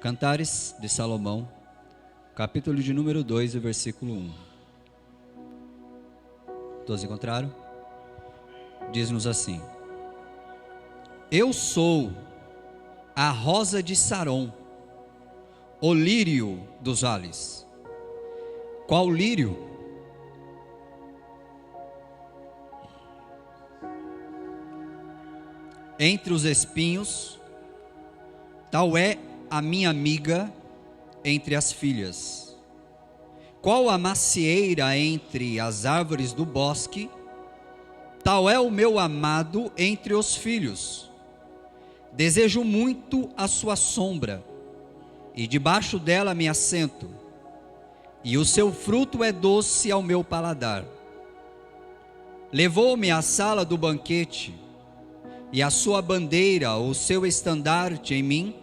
Cantares de Salomão, capítulo de número 2, versículo 1. Todos encontraram? Diz-nos assim: Eu sou a rosa de Saron, o lírio dos vales. Qual lírio? Entre os espinhos, tal é a minha amiga entre as filhas. Qual a macieira entre as árvores do bosque, tal é o meu amado entre os filhos. Desejo muito a sua sombra, e debaixo dela me assento, e o seu fruto é doce ao meu paladar. Levou-me à sala do banquete, e a sua bandeira, o seu estandarte em mim,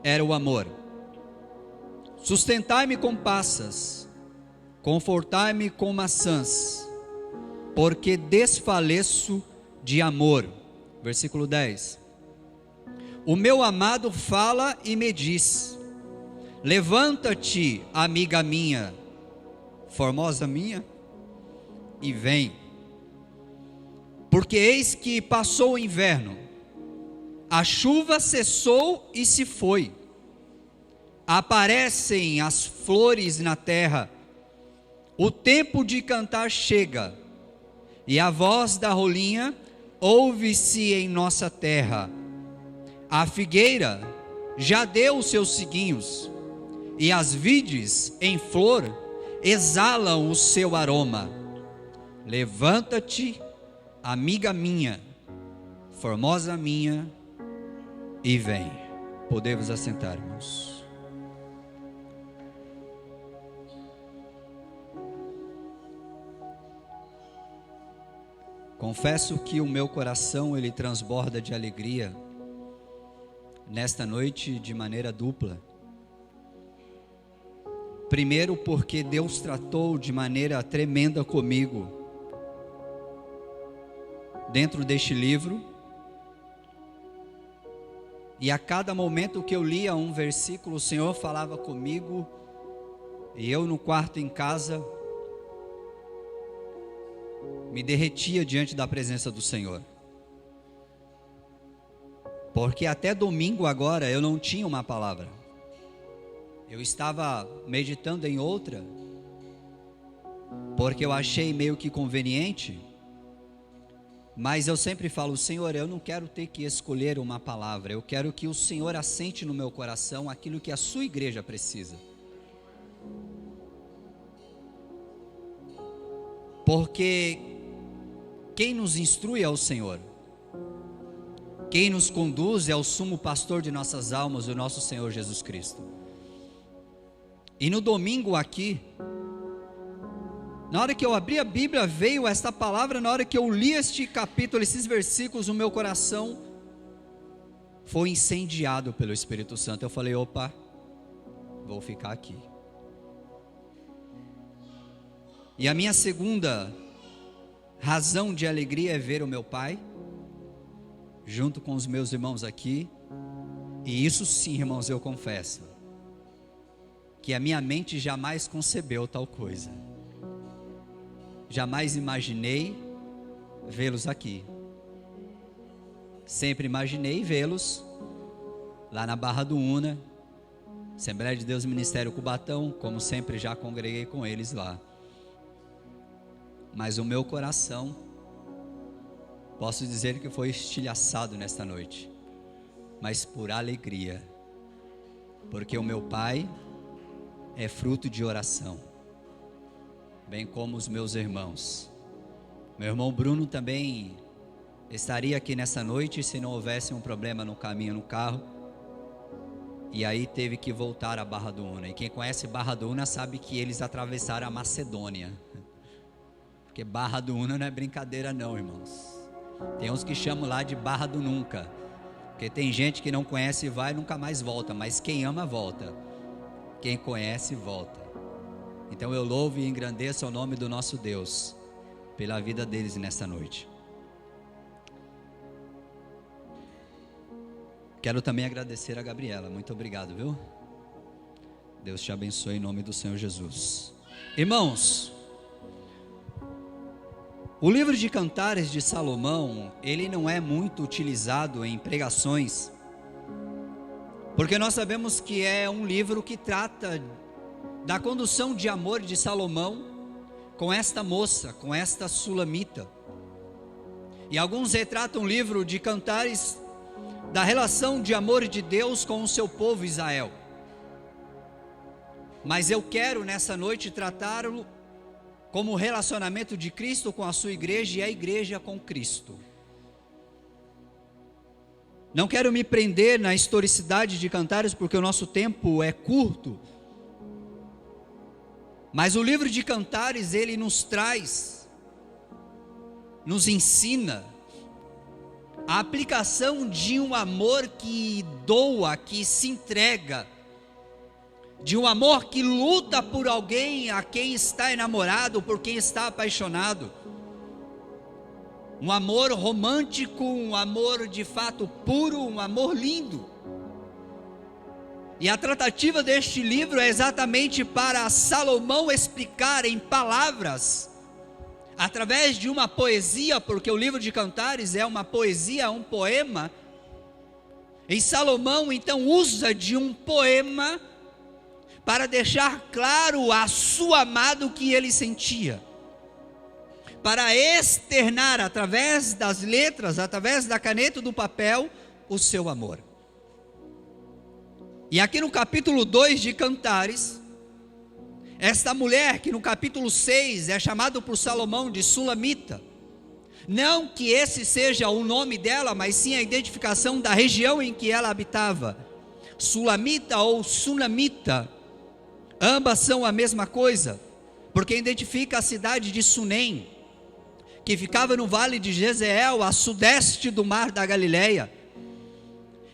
era o amor. Sustentai-me com passas, confortai-me com maçãs, porque desfaleço de amor. Versículo 10. O meu amado fala e me diz: levanta-te, amiga minha, formosa minha, e vem. Porque eis que passou o inverno, a chuva cessou e se foi. Aparecem as flores na terra, o tempo de cantar chega, e a voz da rolinha ouve-se em nossa terra. A figueira já deu os seus ciguinhos, e as vides em flor exalam o seu aroma. Levanta-te, amiga minha, formosa minha, e vem. Podemos assentar, irmãos. Confesso que o meu coração ele transborda de alegria nesta noite de maneira dupla. Primeiro, porque Deus tratou de maneira tremenda comigo dentro deste livro, e a cada momento que eu lia um versículo, o Senhor falava comigo, e eu no quarto em casa me derretia diante da presença do Senhor, porque até domingo agora eu não tinha uma palavra, eu estava meditando em outra, porque eu achei meio que conveniente. Mas eu sempre falo: Senhor, eu não quero ter que escolher uma palavra, eu quero que o Senhor assente no meu coração aquilo que a sua igreja precisa. Porque quem nos instrui é o Senhor, quem nos conduz é o sumo pastor de nossas almas, o nosso Senhor Jesus Cristo. E no domingo aqui, na hora que eu abri a Bíblia, veio esta palavra. Na hora que eu li este capítulo, esses versículos, o meu coração foi incendiado pelo Espírito Santo. Eu falei: opa, vou ficar aqui. E a minha segunda razão de alegria é ver o meu pai junto com os meus irmãos aqui. E isso sim, irmãos, eu confesso que a minha mente jamais concebeu tal coisa. Jamais imaginei vê-los aqui. Sempre imaginei vê-los lá na Barra do Una, Assembleia de Deus Ministério Cubatão, como sempre já congreguei com eles lá. Mas o meu coração, posso dizer que foi estilhaçado nesta noite, mas por alegria, porque o meu pai é fruto de oração, bem como os meus irmãos. Meu irmão Bruno também estaria aqui nessa noite se não houvesse um problema no caminho no carro, e aí teve que voltar à Barra do Una. E quem conhece Barra do Una sabe que eles atravessaram a Macedônia, porque Barra do Una não é brincadeira não, irmãos. Tem uns que chamam lá de Barra do Nunca, porque tem gente que não conhece e vai e nunca mais volta, mas quem ama volta, quem conhece volta. Então eu louvo e engrandeço o nome do nosso Deus pela vida deles nessa noite. Quero também agradecer a Gabriela, muito obrigado, viu? Deus te abençoe em nome do Senhor Jesus. Irmãos, o livro de Cantares de Salomão, ele não é muito utilizado em pregações, porque nós sabemos que é um livro que trata da condução de amor de Salomão com esta moça, com esta sulamita. E alguns retratam o livro de Cantares da relação de amor de Deus com o seu povo Israel. Mas eu quero nessa noite tratá-lo como o relacionamento de Cristo com a sua igreja e a igreja com Cristo. Não quero me prender na historicidade de Cantares, porque o nosso tempo é curto. Mas o livro de Cantares, ele nos traz, nos ensina a aplicação de um amor que doa, que se entrega, de um amor que luta por alguém a quem está enamorado, por quem está apaixonado. Um amor romântico, um amor de fato puro, um amor lindo. E a tratativa deste livro é exatamente para Salomão explicar em palavras, através de uma poesia, porque o livro de Cantares é uma poesia, um poema. E Salomão então usa de um poema para deixar claro a sua amada o que ele sentia, para externar através das letras, através da caneta e do papel, o seu amor. E aqui no capítulo 2 de Cantares, esta mulher que no capítulo 6 é chamada por Salomão de Sulamita, não que esse seja o nome dela, mas sim a identificação da região em que ela habitava, Sulamita ou Sunamita, ambas são a mesma coisa, porque identifica a cidade de Sunem, que ficava no vale de Jezreel, a sudeste do mar da Galileia,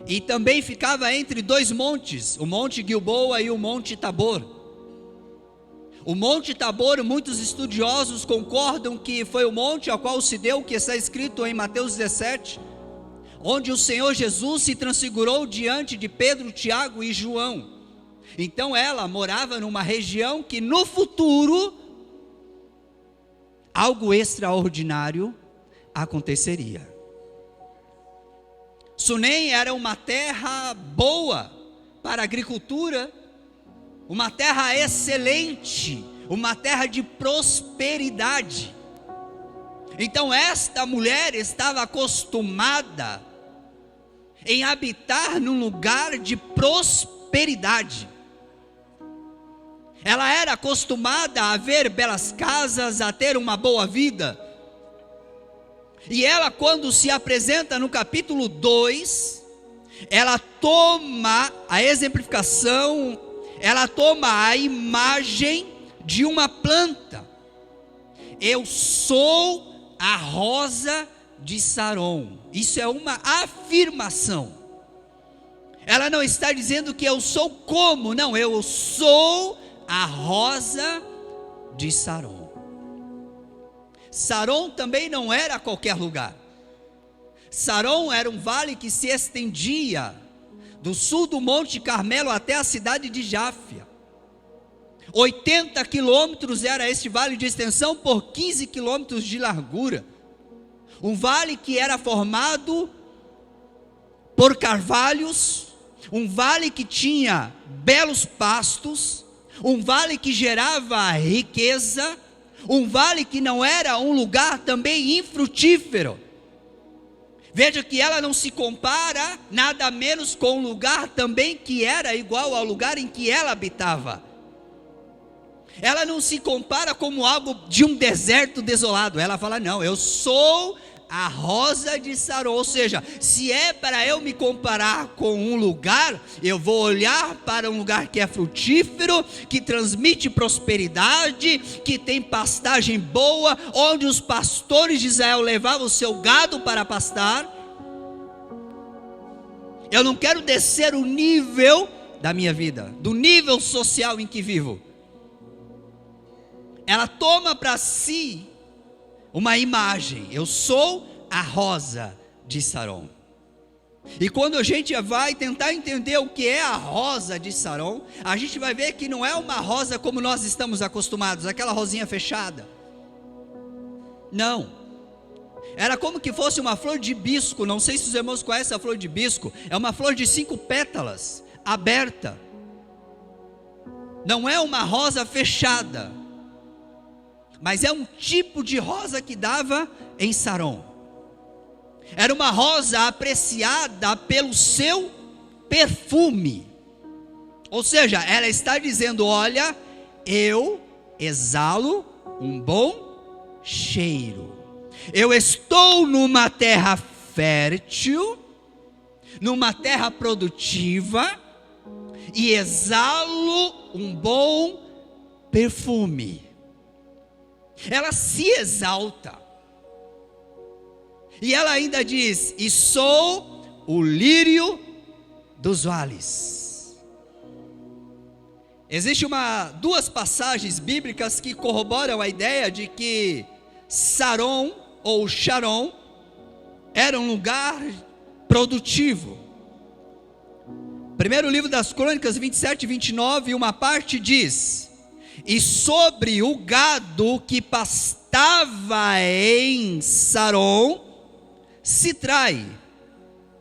e também ficava entre dois montes, o monte Gilboa e o monte Tabor. O monte Tabor, muitos estudiosos concordam que foi o monte ao qual se deu, que está escrito em Mateus 17, onde o Senhor Jesus se transfigurou diante de Pedro, Tiago e João. Então ela morava numa região que no futuro algo extraordinário aconteceria. Sunem era uma terra boa para a agricultura, uma terra excelente, uma terra de prosperidade. Então esta mulher estava acostumada em habitar num lugar de prosperidade. Ela era acostumada a ver belas casas, a ter uma boa vida. E ela, quando se apresenta no capítulo 2, ela toma a exemplificação, ela toma a imagem de uma planta. Eu sou a rosa de Saron. Isso é uma afirmação. Ela não está dizendo que eu sou como, não, eu sou a rosa de Saron. Saron também não era qualquer lugar. Saron era um vale que se estendia do sul do Monte Carmelo até a cidade de Jáfia. 80 quilômetros era este vale de extensão por 15 quilômetros de largura. Um vale que era formado por carvalhos, um vale que tinha belos pastos, um vale que gerava riqueza, um vale que não era um lugar também infrutífero. Veja que ela não se compara nada menos com um lugar também que era igual ao lugar em que ela habitava. Ela não se compara como algo de um deserto desolado. Ela fala, não, eu sou a rosa de Saron. Ou seja, se é para eu me comparar com um lugar, eu vou olhar para um lugar que é frutífero, que transmite prosperidade, que tem pastagem boa, onde os pastores de Israel levavam o seu gado para pastar. Eu não quero descer o nível da minha vida, do nível social em que vivo. Ela toma para si uma imagem, eu sou a rosa de Saron. E quando a gente vai tentar entender o que é a rosa de Saron, a gente vai ver que não é uma rosa como nós estamos acostumados, aquela rosinha fechada. Não. Era como que fosse uma flor de hibisco. Não sei se os irmãos conhecem a flor de hibisco. É uma flor de 5 pétalas, aberta. Não é uma rosa fechada, mas é um tipo de rosa que dava em Saron. Era uma rosa apreciada pelo seu perfume. Ou seja, ela está dizendo: olha, eu exalo um bom cheiro. Eu estou numa terra fértil, numa terra produtiva, e exalo um bom perfume. Ela se exalta. E ela ainda diz: e sou o lírio dos vales. Existem duas passagens bíblicas que corroboram a ideia de que Saron ou Sharon era um lugar produtivo. Primeiro livro das Crônicas 27 e 29, uma parte diz: e sobre o gado que pastava em Saron, Sitrai,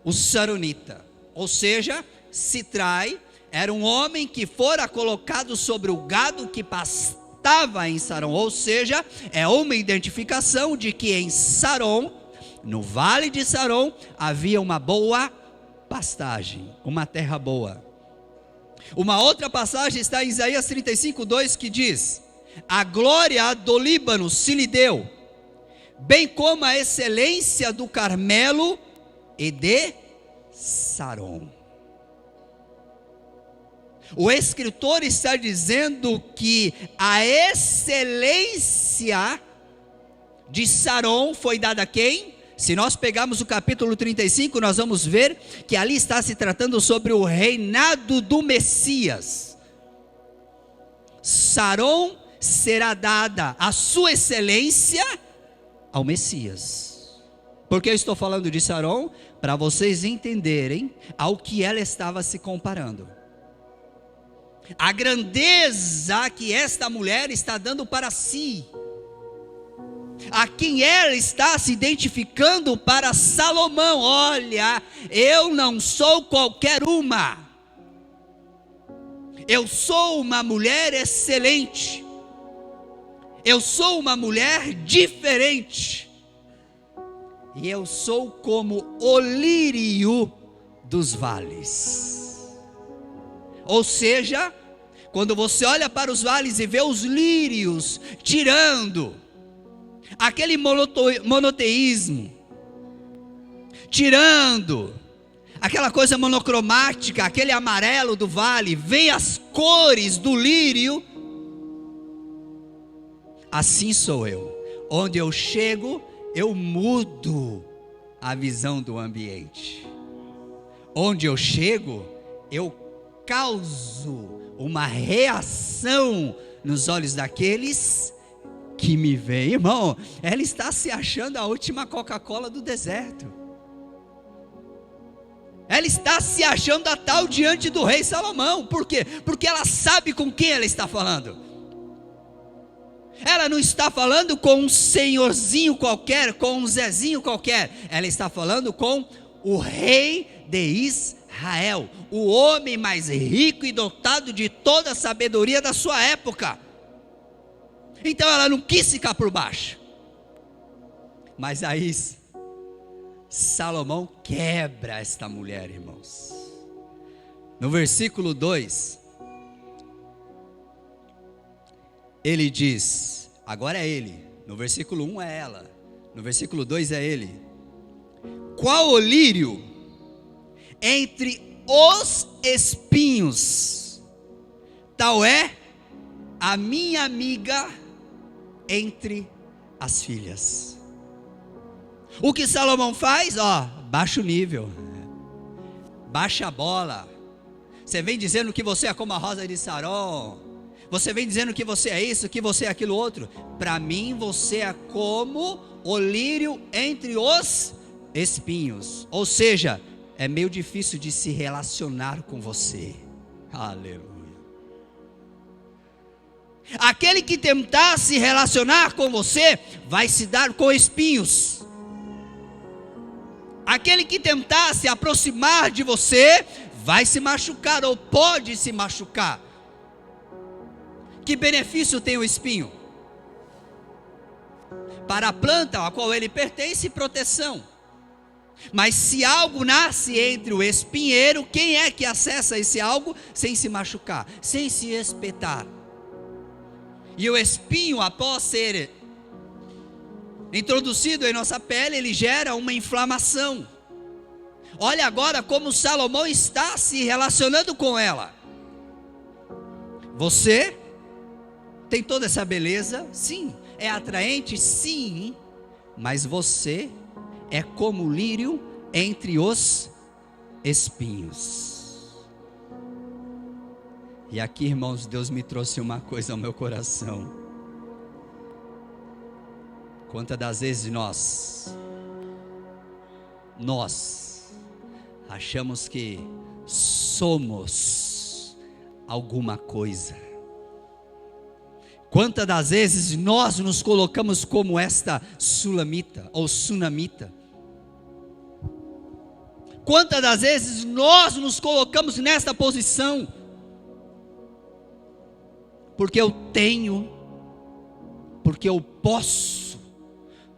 o saronita. Ou seja, Sitrai era um homem que fora colocado sobre o gado que pastava em Saron. Ou seja, é uma identificação de que em Saron, no vale de Saron, havia uma boa pastagem, uma terra boa. Uma outra passagem está em Isaías 35:2, que diz: a glória do Líbano se lhe deu, bem como a excelência do Carmelo e de Saron. O escritor está dizendo que a excelência de Saron foi dada a quem? Se nós pegarmos o capítulo 35, nós vamos ver que ali está se tratando sobre o reinado do Messias. Saron será dada a sua excelência ao Messias. Por que eu estou falando de Saron? Para vocês entenderem ao que ela estava se comparando. A grandeza que esta mulher está dando para si, a quem ela está se identificando para Salomão. Olha, eu não sou qualquer uma, eu sou uma mulher excelente, eu sou uma mulher diferente, e eu sou como o lírio dos vales. Ou seja, quando você olha para os vales e vê os lírios tirando aquele monoteísmo, tirando aquela coisa monocromática, aquele amarelo do vale, vem as cores do lírio. Assim sou eu. Onde eu chego, eu mudo a visão do ambiente. Onde eu chego, eu causo uma reação nos olhos daqueles que me veem. Irmão, ela está se achando a última Coca-Cola do deserto. Ela está se achando a tal diante do rei Salomão. Por quê? Porque ela sabe com quem ela está falando. Ela não está falando com um senhorzinho qualquer, com um Zezinho qualquer. Ela está falando com o rei de Israel, o homem mais rico e dotado de toda a sabedoria da sua época. Então ela não quis ficar por baixo. Mas aí Salomão quebra esta mulher, irmãos. No versículo 2, ele diz, agora é ele. No versículo 1 é ela, no versículo 2 é ele. Qual o lírio entre os espinhos, tal é a minha amiga entre as filhas. O que Salomão faz? Baixa o nível, baixa a bola. Você vem dizendo que você é como a rosa de Saron, você vem dizendo que você é isso, que você é aquilo outro. Para mim você é como o lírio entre os espinhos. Ou seja, é meio difícil de se relacionar com você. Aleluia. Aquele que tentar se relacionar com você, vai se dar com espinhos. Aquele que tentar se aproximar de você, vai se machucar ou pode se machucar. Que benefício tem o espinho? Para a planta a qual ele pertence, proteção. Mas se algo nasce entre o espinheiro, quem é que acessa esse algo sem se machucar, sem se espetar? E o espinho, após ser introduzido em nossa pele, ele gera uma inflamação. Olha agora como Salomão está se relacionando com ela. Você tem toda essa beleza, sim. É atraente, sim. Mas você é como o lírio entre os espinhos. E aqui, irmãos, Deus me trouxe uma coisa ao meu coração. Quantas das vezes nós achamos que somos alguma coisa? Quantas das vezes nós nos colocamos como esta sulamita ou sunamita? Quantas das vezes nós nos colocamos nesta posição? Porque eu tenho, porque eu posso,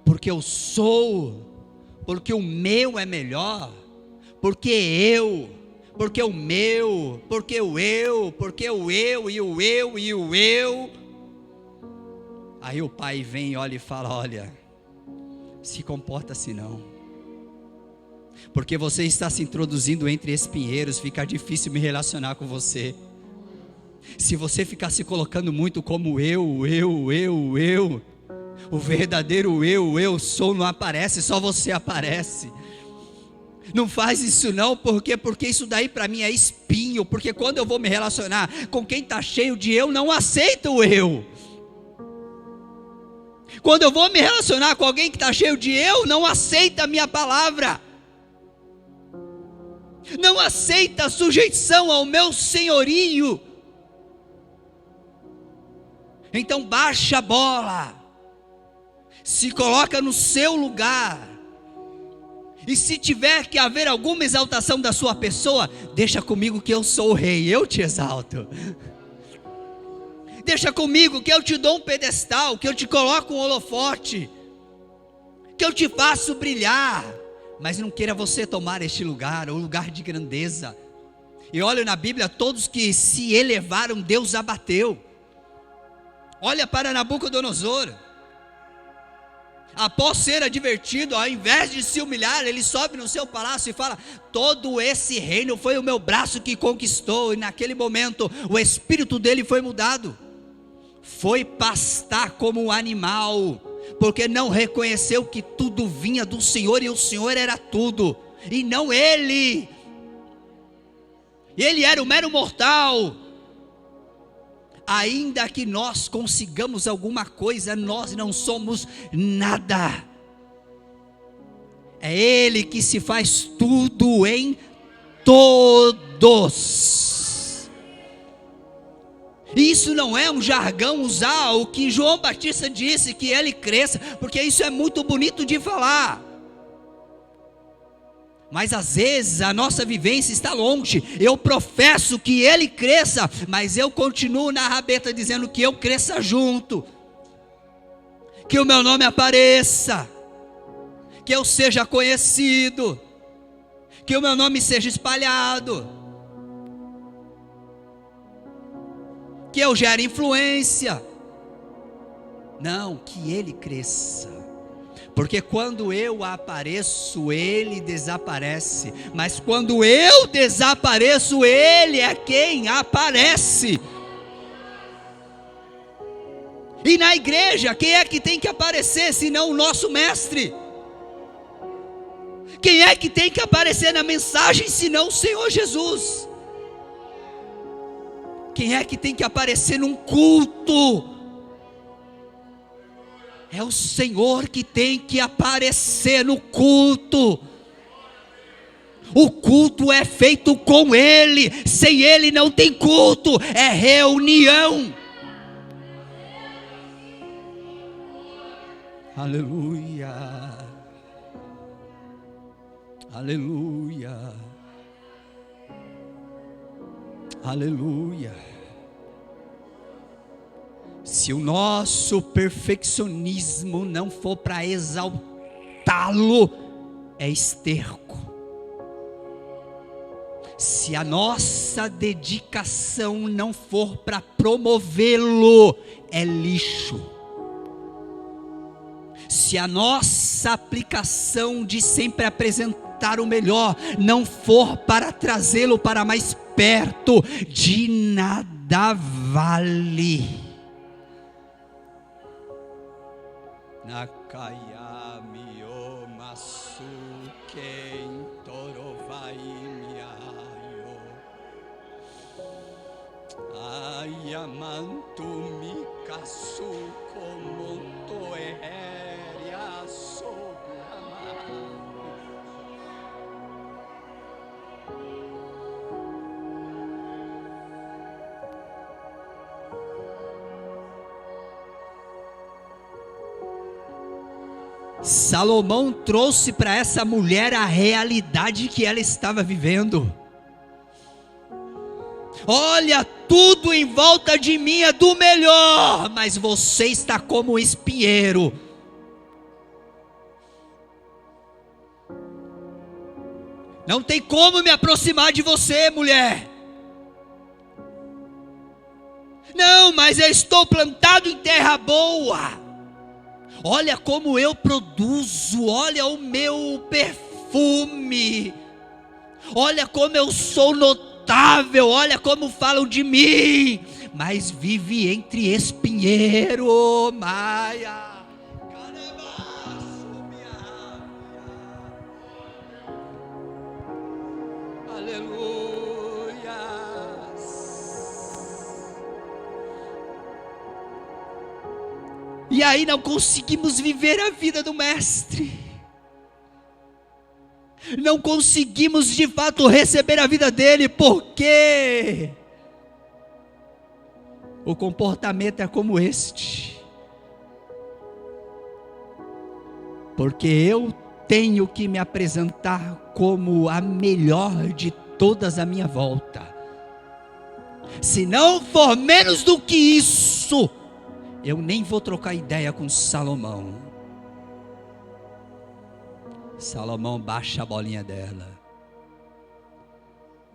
porque eu sou, porque o meu é melhor, porque o meu, porque o eu, porque o eu e o eu e o eu. Aí o pai vem, olha e fala: olha, se comporta assim não, porque você está se introduzindo entre espinheiros, fica difícil me relacionar com você. Se você ficar se colocando muito como eu, o verdadeiro eu sou não aparece, só você aparece. Não faz isso não, porque isso daí para mim é espinho, porque quando eu vou me relacionar com quem está cheio de eu, não aceita o eu. Quando eu vou me relacionar com alguém que está cheio de eu, não aceita a minha palavra, não aceita a sujeição ao meu senhorio. Então baixa a bola, se coloca no seu lugar, e se tiver que haver alguma exaltação da sua pessoa, deixa comigo que eu sou o rei, eu te exalto. Deixa comigo que eu te dou um pedestal, que eu te coloco um holofote, que eu te faço brilhar. Mas não queira você tomar este lugar, o lugar de grandeza. E olha na Bíblia, todos que se elevaram, Deus abateu. Olha para Nabucodonosor. Após ser advertido, ao invés de se humilhar, ele sobe no seu palácio e fala: todo esse reino foi o meu braço que conquistou. E naquele momento o espírito dele foi mudado, foi pastar como um animal, porque não reconheceu que tudo vinha do Senhor, e o Senhor era tudo, e não ele. Ele era um mero mortal. Ainda que nós consigamos alguma coisa, nós não somos nada. É Ele que se faz tudo em todos. Isso não é um jargão usar o que João Batista disse, que ele cresça, porque isso é muito bonito de falar. Mas às vezes a nossa vivência está longe. Eu professo que ele cresça, mas eu continuo na rabeta dizendo que eu cresça junto, que o meu nome apareça, que eu seja conhecido, que o meu nome seja espalhado, que eu gere influência. Não, que ele cresça. Porque quando eu apareço, ele desaparece. Mas quando eu desapareço, ele é quem aparece. E na igreja, quem é que tem que aparecer, senão o nosso mestre? Quem é que tem que aparecer na mensagem, senão o Senhor Jesus? Quem é que tem que aparecer num culto? É o Senhor que tem que aparecer no culto. O culto é feito com Ele. Sem Ele não tem culto, é reunião. Aleluia. Aleluia. Aleluia. Se o nosso perfeccionismo não for para exaltá-lo, é esterco. Se a nossa dedicação não for para promovê-lo, é lixo. Se a nossa aplicação de sempre apresentar o melhor não for para trazê-lo para mais perto, de nada vale. Nakaya miyomasu ken torovai miayo ayamantu mikasu komoto eheria sobrama. Salomão trouxe para essa mulher a realidade que ela estava vivendo. Olha, tudo em volta de mim é do melhor, mas você está como um espinheiro. Não tem como me aproximar de você, mulher. Não, mas eu estou plantado em terra boa. Olha como eu produzo, olha o meu perfume, olha como eu sou notável, olha como falam de mim, mas vive entre espinheiro, Maia. Aleluia. E aí não conseguimos viver a vida do mestre. Não conseguimos de fato receber a vida dele, porque o comportamento é como este. Porque eu tenho que me apresentar como a melhor de todas à minha volta. Se não for menos do que isso, eu nem vou trocar ideia com Salomão. Salomão baixa a bolinha dela,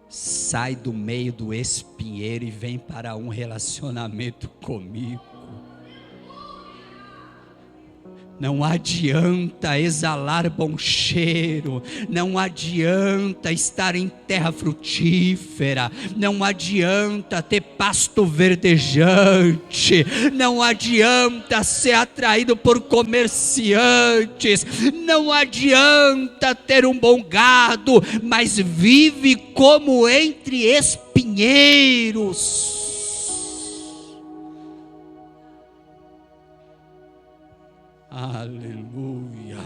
sai do meio do espinheiro e vem para um relacionamento comigo. Não adianta exalar bom cheiro, não adianta estar em terra frutífera, não adianta ter pasto verdejante, não adianta ser atraído por comerciantes, não adianta ter um bom gado, mas vive como entre espinheiros. Aleluia.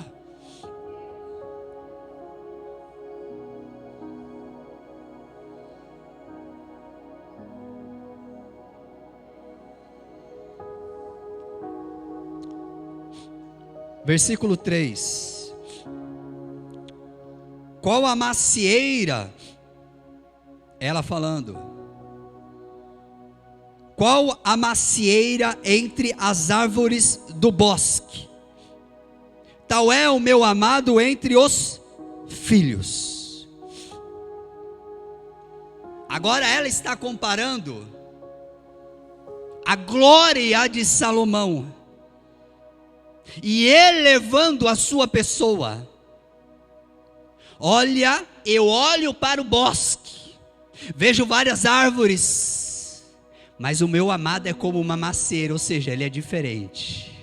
Versículo 3. Qual a macieira? Ela falando. Qual a macieira entre as árvores do bosque? Tal é o meu amado entre os filhos. Agora ela está comparando a glória de Salomão e elevando a sua pessoa. Olha, eu olho para o bosque, vejo várias árvores, mas o meu amado é como uma macieira, ou seja, ele é diferente.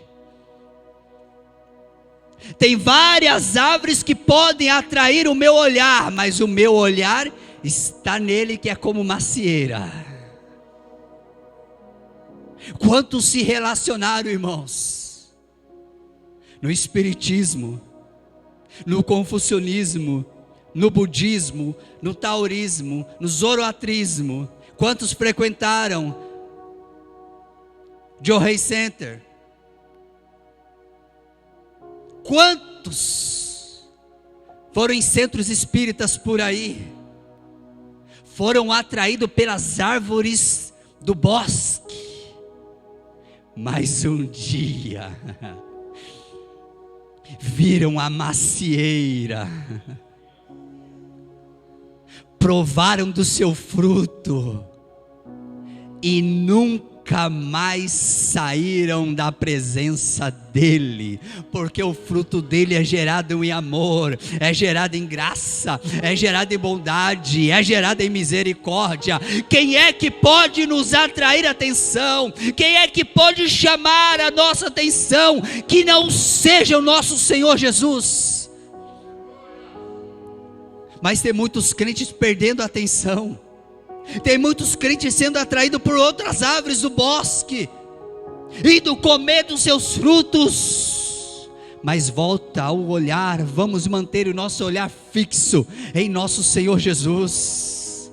Tem várias árvores que podem atrair o meu olhar, mas o meu olhar está nele, que é como macieira. Quantos se relacionaram, irmãos? No espiritismo, no confucionismo, no budismo, no taoísmo, no zoroatrismo? Quantos frequentaram Johei Center? Quantos foram em centros espíritas por aí? Foram atraídos pelas árvores do bosque. Mas um dia viram a macieira, provaram do seu fruto e nunca mais saíram da presença dele, porque o fruto dele é gerado em amor, é gerado em graça, é gerado em bondade, é gerado em misericórdia. Quem é que pode nos atrair atenção? Quem é que pode chamar a nossa atenção que não seja o nosso Senhor Jesus? Mas tem muitos crentes perdendo a atenção. Tem muitos crentes sendo atraídos por outras árvores do bosque, indo comer dos seus frutos. Mas volta ao olhar, vamos manter o nosso olhar fixo em nosso Senhor Jesus.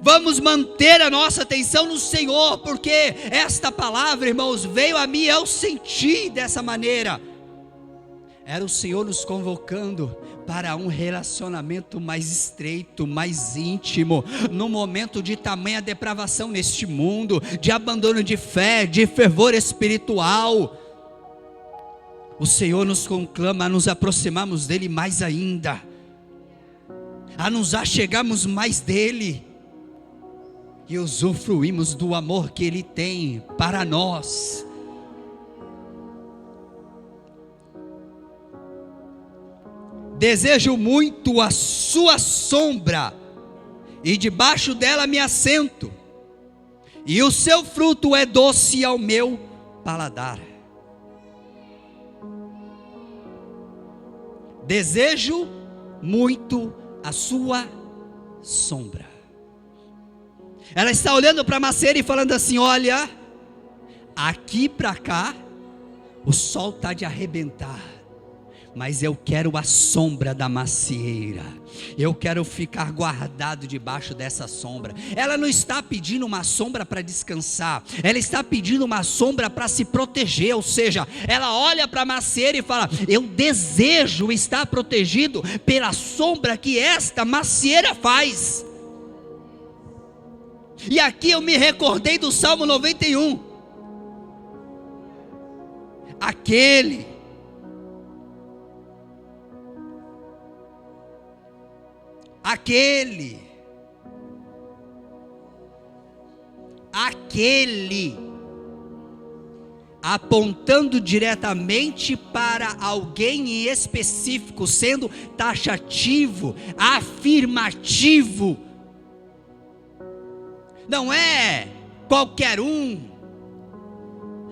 Vamos manter a nossa atenção no Senhor, porque esta palavra, irmãos, veio a mim, eu senti dessa maneira. Era o Senhor nos convocando para um relacionamento mais estreito, mais íntimo, no momento de tamanha depravação neste mundo, de abandono de fé, de fervor espiritual. O Senhor nos conclama a nos aproximarmos dEle mais ainda, a nos achegarmos mais dEle, e usufruímos do amor que Ele tem para nós. Desejo muito a sua sombra, e debaixo dela me assento, e o seu fruto é doce ao meu paladar. Desejo muito a sua sombra. Ela está olhando para a macieira e falando assim: olha, aqui para cá o sol está de arrebentar, mas eu quero a sombra da macieira, eu quero ficar guardado debaixo dessa sombra. Ela não está pedindo uma sombra para descansar, ela está pedindo uma sombra para se proteger. Ou seja, ela olha para a macieira e fala: eu desejo estar protegido pela sombra que esta macieira faz. E aqui eu me recordei do Salmo 91, aquele apontando diretamente para alguém em específico, sendo taxativo, afirmativo. Não é qualquer um,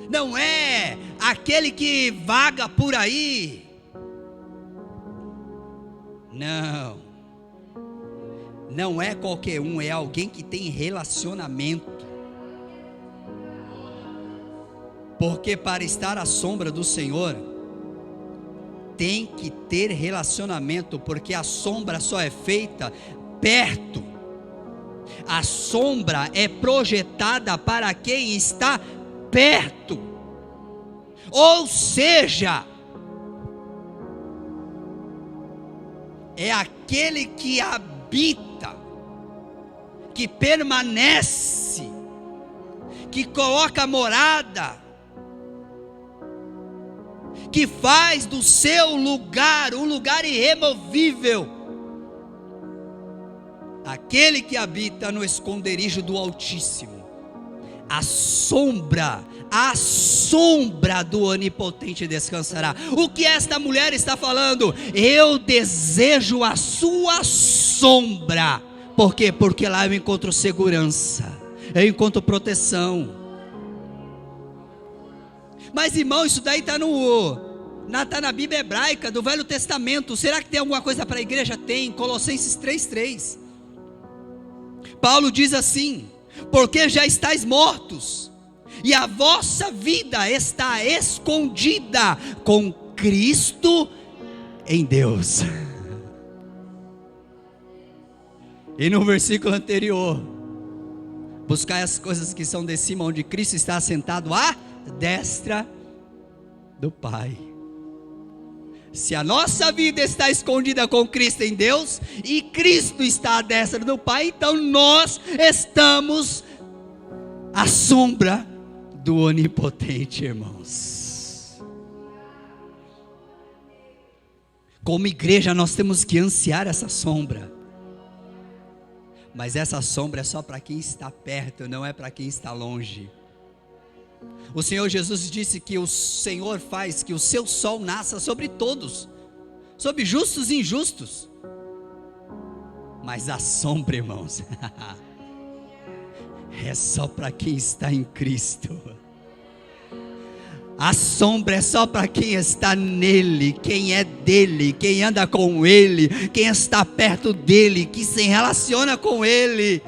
não é aquele que vaga por aí, não é qualquer um, é alguém que tem relacionamento. Porque para estar à sombra do Senhor, tem que ter relacionamento, porque a sombra só é feita perto. A sombra é projetada para quem está perto. Ou seja, é aquele que habita, que permanece, que coloca morada, que faz do seu lugar um lugar irremovível. Aquele que habita no esconderijo do Altíssimo, a sombra do Onipotente descansará. O que esta mulher está falando? Eu desejo a sua sombra. Por quê? Porque lá eu encontro segurança, eu encontro proteção. Mas irmão, isso daí está na Bíblia hebraica do Velho Testamento. Será que tem alguma coisa para a igreja? Tem. Colossenses 3:3. Paulo diz assim: porque já estáis mortos, e a vossa vida está escondida com Cristo em Deus. E no versículo anterior, buscai as coisas que são de cima, onde Cristo está assentado à destra do Pai. Se a nossa vida está escondida com Cristo em Deus, e Cristo está à destra do Pai, então nós estamos à sombra do Onipotente, irmãos. Como igreja nós temos que ansiar essa sombra. Mas essa sombra é só para quem está perto, não é para quem está longe. O Senhor Jesus disse que o Senhor faz que o seu sol nasça sobre todos, sobre justos e injustos. Mas a sombra, irmãos, é só para quem está em Cristo. A sombra é só para quem está nele, quem é dele, quem anda com ele, quem está perto dele, que se relaciona com ele.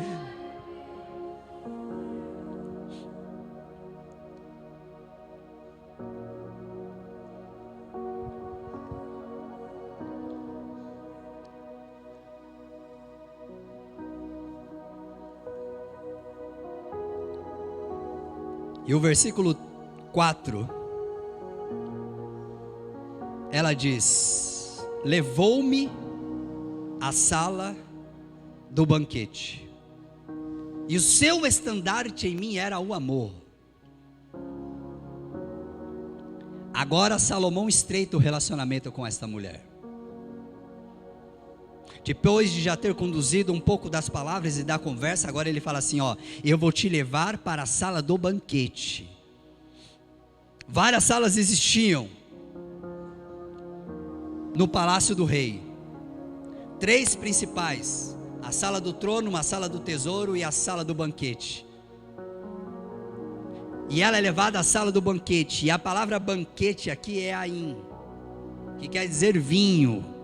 E o versículo 4, ela diz: levou-me à sala do banquete, e o seu estandarte em mim era o amor. Agora Salomão estreita o relacionamento com esta mulher. Depois de já ter conduzido um pouco das palavras e da conversa, agora ele fala assim: eu vou te levar para a sala do banquete. Várias salas existiam no palácio do rei. 3 principais: a sala do trono, a sala do tesouro e a sala do banquete. E ela é levada à sala do banquete. E a palavra banquete aqui é aim, que quer dizer vinho.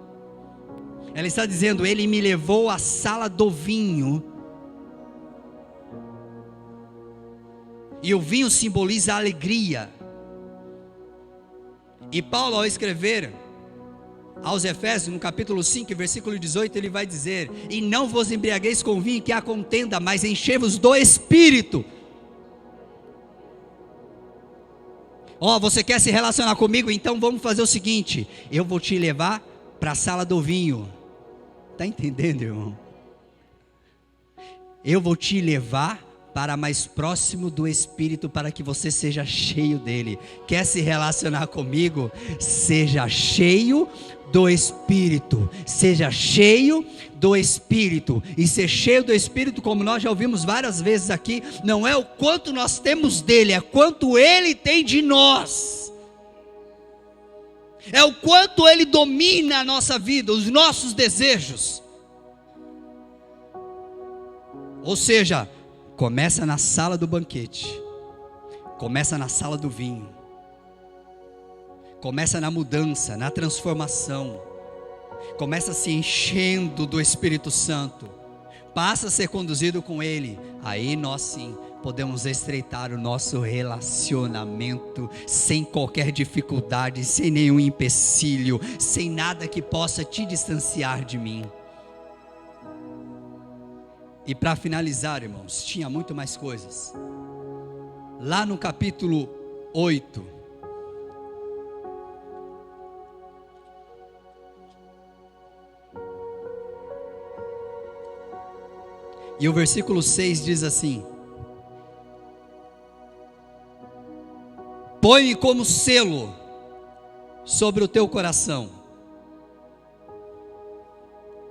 Ela está dizendo: ele me levou à sala do vinho. E o vinho simboliza a alegria. E Paulo, ao escrever aos Efésios, no capítulo 5, versículo 18, ele vai dizer: e não vos embriagueis com vinho que há contenda, mas enchei-vos do Espírito. Você quer se relacionar comigo? Então vamos fazer o seguinte: eu vou te levar para a sala do vinho. Está entendendo, irmão? Eu vou te levar para mais próximo do Espírito, para que você seja cheio dele. Quer se relacionar comigo? Seja cheio do Espírito. Seja cheio do Espírito. E ser cheio do Espírito, como nós já ouvimos várias vezes aqui, não é o quanto nós temos dele, é quanto ele tem de nós. É o quanto ele domina a nossa vida, os nossos desejos. Ou seja, começa na sala do banquete, começa na sala do vinho, começa na mudança, na transformação, começa se enchendo do Espírito Santo, passa a ser conduzido com ele. Aí nós sim podemos estreitar o nosso relacionamento sem qualquer dificuldade, sem nenhum empecilho, sem nada que possa te distanciar de mim. E para finalizar, irmãos, tinha muito mais coisas. Lá no capítulo 8, e o versículo 6 diz assim: põe como selo sobre o teu coração.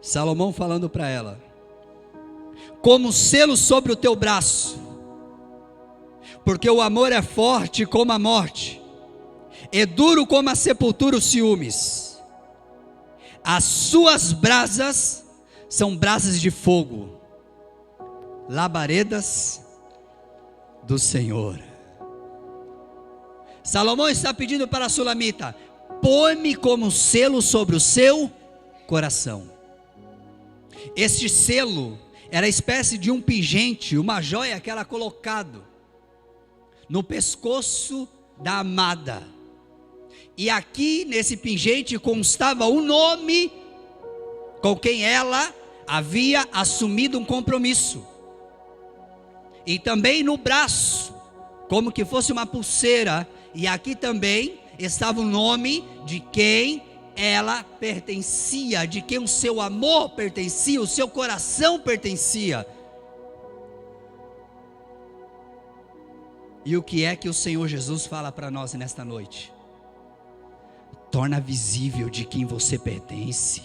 Salomão falando para ela: como selo sobre o teu braço, porque o amor é forte como a morte, é duro como a sepultura os ciúmes. As suas brasas são brasas de fogo, labaredas do Senhor. Salomão está pedindo para a sulamita: põe-me como selo sobre o seu coração. Este selo era a espécie de um pingente, uma joia que era colocado no pescoço da amada. E aqui nesse pingente constava o nome com quem ela havia assumido um compromisso. E também no braço, como que fosse uma pulseira, e aqui também estava o nome de quem ela pertencia, de quem o seu amor pertencia, o seu coração pertencia. E o que é que o Senhor Jesus fala para nós nesta noite? Torna visível de quem você pertence.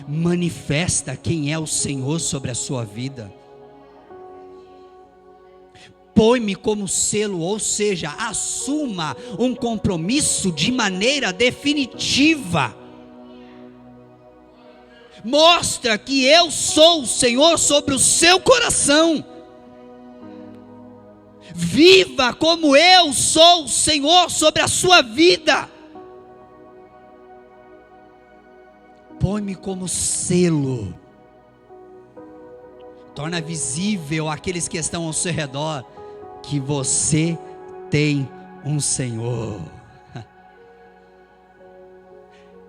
Manifesta quem é o Senhor sobre a sua vida. Põe-me como selo, ou seja, assuma um compromisso de maneira definitiva. Mostra que eu sou o Senhor sobre o seu coração. Viva como eu sou o Senhor sobre a sua vida. Põe-me como selo. Torna visível àqueles que estão ao seu redor que você tem um Senhor.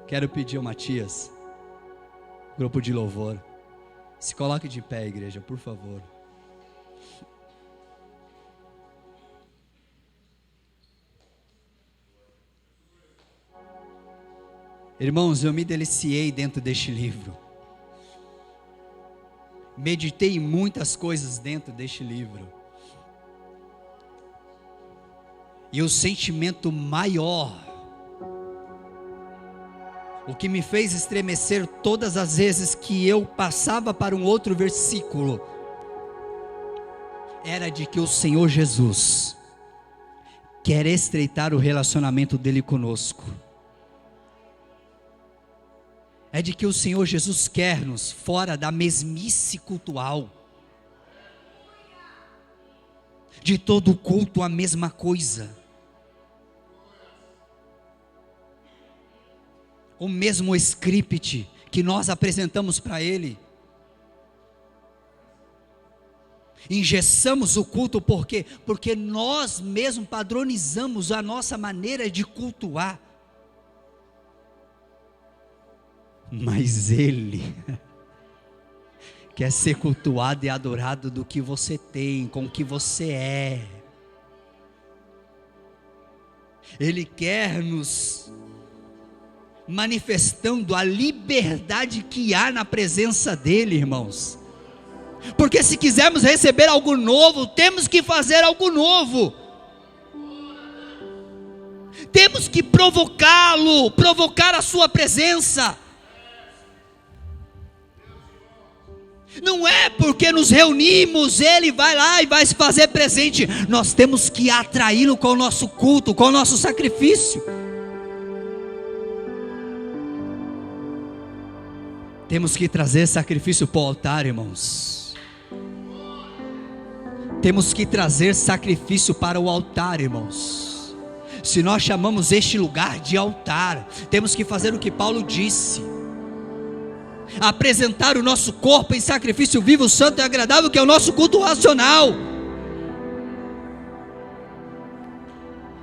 Quero pedir ao Matias, grupo de louvor, se coloque de pé, igreja, por favor. Irmãos, eu me deliciei dentro deste livro. Meditei em muitas coisas dentro deste livro. E o sentimento maior, o que me fez estremecer todas as vezes que eu passava para um outro versículo, era de que o Senhor Jesus quer estreitar o relacionamento dele conosco. É de que o Senhor Jesus quer-nos fora da mesmice cultual. De todo culto a mesma coisa. O mesmo script que nós apresentamos para Ele. Engessamos o culto por quê? Porque nós mesmos padronizamos a nossa maneira de cultuar. Mas Ele quer ser cultuado e adorado do que você tem, com o que você é. Ele quer nos manifestando a liberdade que há na presença dEle, irmãos. Porque se quisermos receber algo novo, temos que fazer algo novo. Temos que provocá-lo, provocar a sua presença. Não é porque nos reunimos, Ele vai lá e vai se fazer presente. Nós temos que atraí-lo com o nosso culto, com o nosso sacrifício. Temos que trazer sacrifício para o altar, irmãos. Temos que trazer sacrifício para o altar, irmãos. Se nós chamamos este lugar de altar, temos que fazer o que Paulo disse: apresentar o nosso corpo em sacrifício vivo, santo e agradável, que é o nosso culto racional,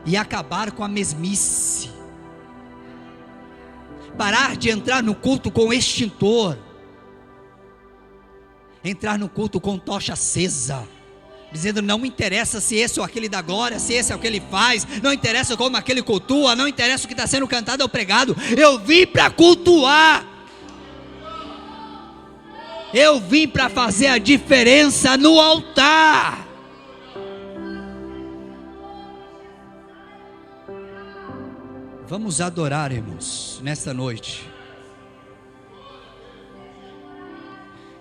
e acabar com a mesmice, parar de entrar no culto com extintor, entrar no culto com tocha acesa, dizendo: não me interessa se esse ou aquele dá glória, se esse é o que ele faz, não interessa como aquele cultua, não interessa o que está sendo cantado ou pregado, eu vim para cultuar. Eu vim para fazer a diferença no altar. Vamos adorar, irmãos, nesta noite.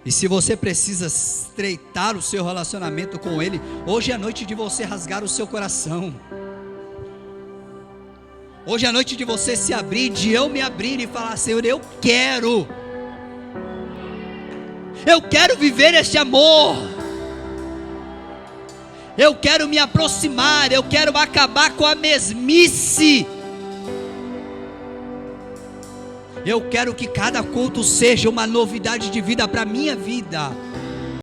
E se você precisa estreitar o seu relacionamento com Ele, hoje é a noite de você rasgar o seu coração. Hoje é a noite de você se abrir, de eu me abrir e falar: Senhor, eu quero viver este amor. Eu quero me aproximar, eu quero acabar com a mesmice. Eu quero que cada culto seja uma novidade de vida para a minha vida.